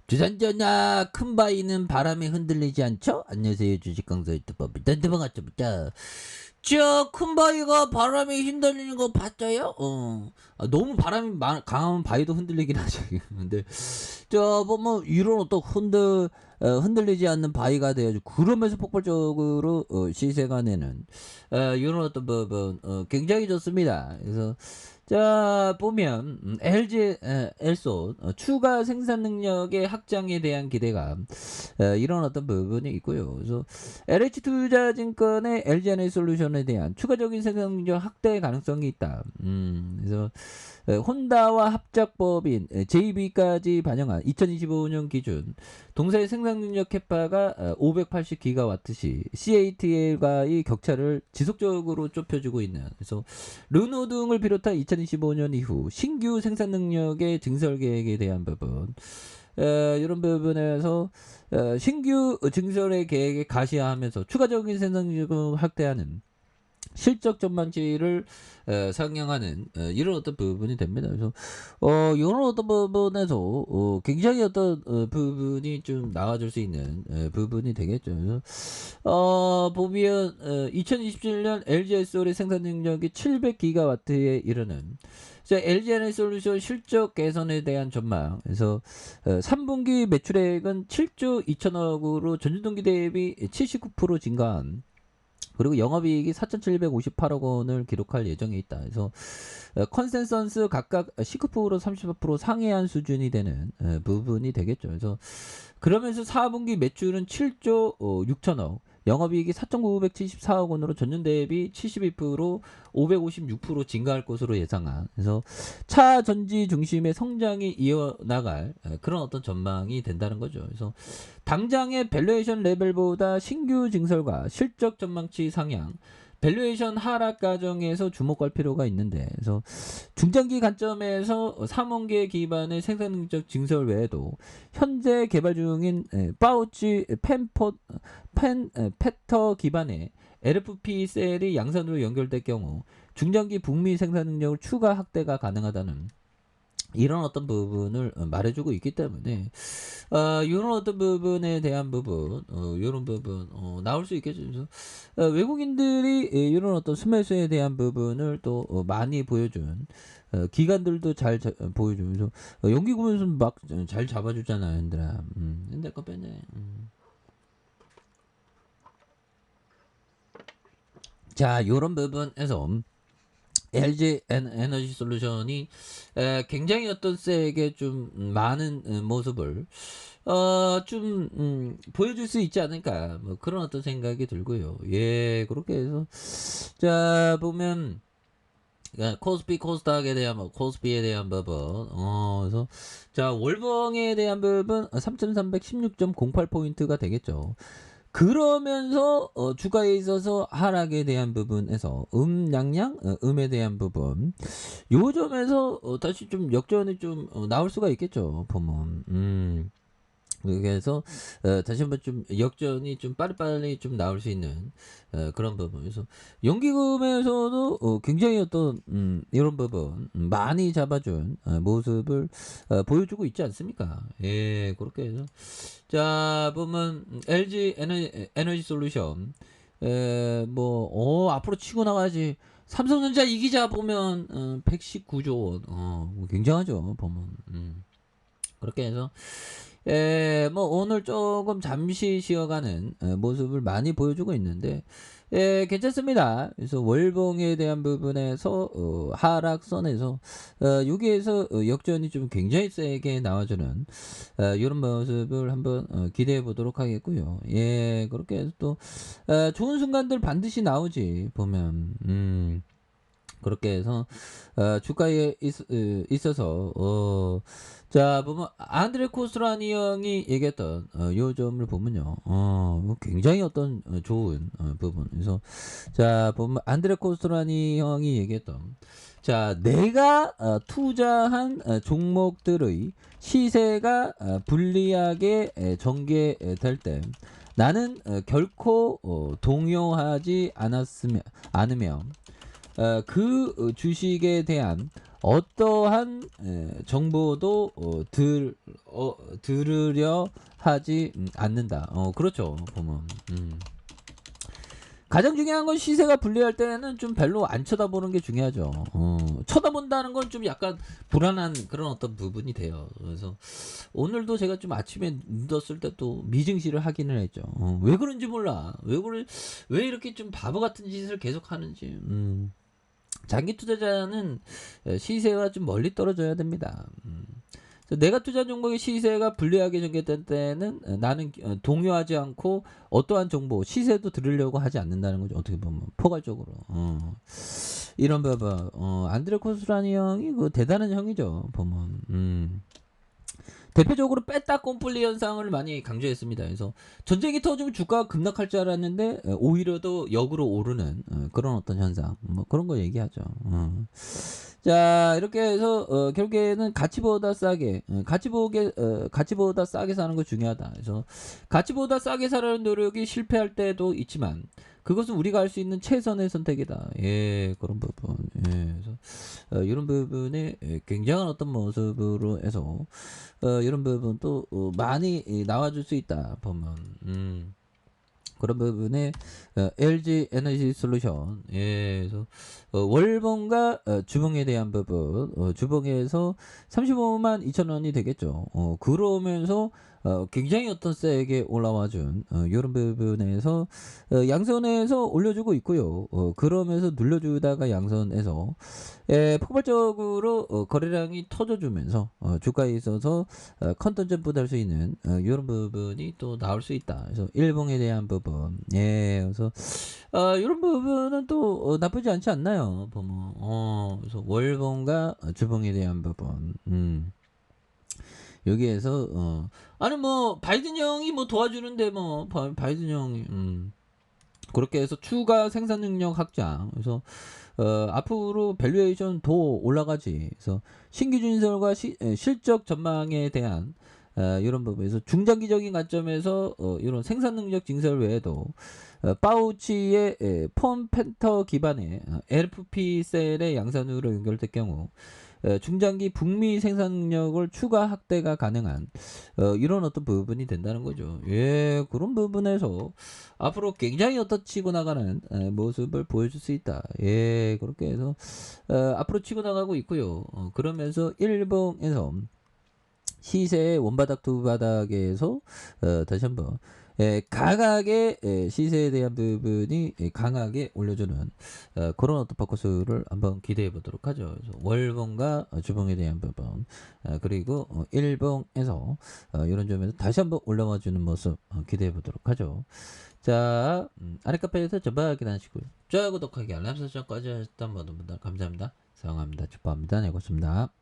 주산전야 큰 바위는 바람에 흔들리지 않죠? 안녕하세요, 주식강사 유튜버 반갑습니다. 저 큰 바위가 바람에 흔들리는 거 봤어요? 너무 바람이 강하면 바위도 흔들리긴 하죠. 근데 저 보면 이런 어떤 흔들리지 않는 바위가 되어서 그러면서 폭발적으로 시세가 내는 이런 어떤 부분 굉장히 좋습니다. 그래서 자 보면 LG 엘소 추가 생산 능력의 확장에 대한 기대감 이런 어떤 부분이 있고요. 그래서 LH투자증권의 LG에너지솔루션에 대한 추가적인 생산 능력 확대 가능성이 있다. 그래서 혼다와 합작법인 JB까지 반영한 2025년 기준 동사의 생산 능력 캐파가 580기가와트시 CATL과의 격차를 지속적으로 좁혀주고 있는, 그래서 르노 등을 비롯한 2025년 이후 신규 생산 능력의 증설 계획에 대한 부분 이런 부분에서 신규 증설의 계획에 가시화하면서 추가적인 생산 능력을 확대하는 실적 전망치를 상향하는 이런 어떤 부분이 됩니다. 그래서 이런 어떤 부분에서 굉장히 어떤 부분이 좀 나와줄 수 있는 부분이 되겠죠. 그래서 보면 2027년 LG에너지솔의 생산 능력이 700기가와트에 이르는 LG에너지솔루션 실적 개선에 대한 전망. 그래서 3분기 매출액은 7조 2천억으로 전년동기 대비 79% 증가한, 그리고 영업이익이 4,758억 원을 기록할 예정에 있다. 그래서 컨센서스 각각 19% 30% 상회한 수준이 되는 부분이 되겠죠. 그래서 그러면서 4분기 매출은 7조 6천억, 영업이익이 4,974억 원으로 전년 대비 72% 556% 증가할 것으로 예상한, 그래서 차 전지 중심의 성장이 이어나갈 그런 어떤 전망이 된다는 거죠. 그래서 당장의 밸류에이션 레벨보다 신규 증설과 실적 전망치 상향, 밸류에이션 하락 과정에서 주목할 필요가 있는데, 그래서 중장기 관점에서 3원계 기반의 생산 능력 증설 외에도 현재 개발 중인 파우치 패터 기반의 LFP 셀이 양산으로 연결될 경우 중장기 북미 생산 능력을 추가 확대가 가능하다는 이런 어떤 부분을 말해주고 있기 때문에 이런 어떤 부분에 대한 부분 이런 부분 나올 수 있겠죠. 그래서 외국인들이 이런 어떤 스매스에 대한 부분을 또 많이 보여준 기관들도 잘 보여주면서 연기 구면서 막 잘 잡아주잖아요, 얘들아. 근데 거 빼네. 자, 요런 부분에서 LG 에너지 솔루션이 굉장히 어떤 세게 좀 많은 모습을 좀 보여줄 수 있지 않을까, 뭐 그런 어떤 생각이 들고요. 예, 그렇게 해서 자 보면 코스피 코스닥에 대한 코스피에 대한 부분 그래서 자 월봉에 대한 부분 3,316.08포인트가 되겠죠. 그러면서 주가에 있어서 하락에 대한 부분에서 양양 음에 대한 부분 요 점에서 다시 좀 역전이 좀 나올 수가 있겠죠, 보면. 그래서 다시 한번 좀 역전이 좀 빨리빨리 좀 나올 수 있는 그런 부분에서 연기금에서도 굉장히 어떤 이런 부분 많이 잡아준 모습을 보여주고 있지 않습니까? 예, 그렇게 해서 자 보면 LG 에너지 솔루션 앞으로 치고 나가야지. 삼성전자 이기자 보면 119조 원, 뭐 굉장하죠, 보면. 그렇게 해서 오늘 조금 잠시 쉬어가는 모습을 많이 보여주고 있는데 괜찮습니다. 그래서 월봉에 대한 부분에서 하락선에서 여기에서 역전이 좀 굉장히 세게 나와주는 이런 모습을 한번 기대해 보도록 하겠고요. 예, 그렇게 해서 또 좋은 순간들 반드시 나오지, 보면. 그렇게 해서 주가에 있어서 자 보면 안드레 코스트라니 형이 얘기했던 요 점을 보면요, 굉장히 어떤 좋은 부분. 그래서 자 보면 안드레 코스트라니 형이 얘기했던, 자 내가 투자한 종목들의 시세가 불리하게 전개될 때 나는 결코 동요하지 않으며 그 주식에 대한 어떠한 정보도 들으려 하지 않는다. 그렇죠. 보면. 가장 중요한 건 시세가 불리할 때는 좀 별로 안 쳐다보는 게 중요하죠. 쳐다본다는 건 좀 약간 불안한 그런 어떤 부분이 돼요. 그래서 오늘도 제가 좀 아침에 눈 떴을 때 또 미증시를 하기는 했죠. 왜 그런지 몰라. 왜 이렇게 좀 바보 같은 짓을 계속 하는지. 장기 투자자는 시세와 좀 멀리 떨어져야 됩니다. 그래서 내가 투자 종목의 시세가 불리하게 전개될 때는 나는 동요하지 않고 어떠한 정보, 시세도 들으려고 하지 않는다는 거죠. 어떻게 보면 포괄적으로. 이런 봐봐. 안드레 코스라니 형이 그 대단한 형이죠. 보면. 대표적으로 뺐다 꼼플리 현상을 많이 강조했습니다. 그래서 전쟁이 터지면 주가가 급락할 줄 알았는데 오히려 더 역으로 오르는 그런 어떤 현상, 뭐 그런 거 얘기하죠. 자, 이렇게 해서 결국에는 가치보다 싸게, 가치보다 싸게 사는 거 중요하다. 그래서 가치보다 싸게 사려는 노력이 실패할 때도 있지만 그것은 우리가 할 수 있는 최선의 선택이다. 예, 그런 부분. 예, 그래서 이런 부분에 굉장한 어떤 모습으로 해서 이런 부분도 많이 나와줄 수 있다. 보면. 그런 부분에 LG 에너지 솔루션, 예, 그래서 월봉과 주봉에 대한 부분, 주봉에서 35만 2천 원이 되겠죠. 그러면서 굉장히 어떤 세게 올라와준 이런 부분에서 양선에서 올려주고 있고요. 그러면서 눌려주다가 양선에서 폭발적으로 거래량이 터져주면서 주가에 있어서 컨텐츠보다 할 수 있는 이런 부분이 또 나올 수 있다. 그래서 일봉에 대한 부분, 예, 그래서 이런 부분은 또 나쁘지 않지 않나요? 보면 그래서 월봉과 주봉에 대한 부분, 여기에서 아니 뭐 바이든 형이 뭐 도와주는데 뭐 바이든 형이 그렇게 해서 추가 생산 능력 확장. 그래서 앞으로 밸류에이션 더 올라가지. 그래서 신규 진설과 실적 전망에 대한 이런 부분에서 중장기적인 관점에서 이런 생산 능력 증설 외에도 파우치의 폼 펜터 기반의 LFP 셀의 양산으로 연결될 경우 중장기 북미 생산 능력을 추가 확대가 가능한 이런 어떤 부분이 된다는 거죠. 예, 그런 부분에서 앞으로 굉장히 어떤 치고 나가는 모습을 보여줄 수 있다. 예, 그렇게 해서 앞으로 치고 나가고 있고요. 그러면서 일봉에서 시세의 원바닥 두 바닥에서 다시 한번 강하게 시세에 대한 부분이 강하게 올려주는 그런 어떤 포커스를 한번 기대해 보도록 하죠. 그래서 월봉과 주봉에 대한 부분, 그리고 일봉에서 이런 점에서 다시 한번 올라와 주는 모습 기대해 보도록 하죠. 자, 아래 카페에서 전방 확인하시고요. 좋아요, 구독하기, 알람 설정까지 하셨던 모든 분들 감사합니다. 사랑합니다. 축복합니다. 네, 고맙습니다.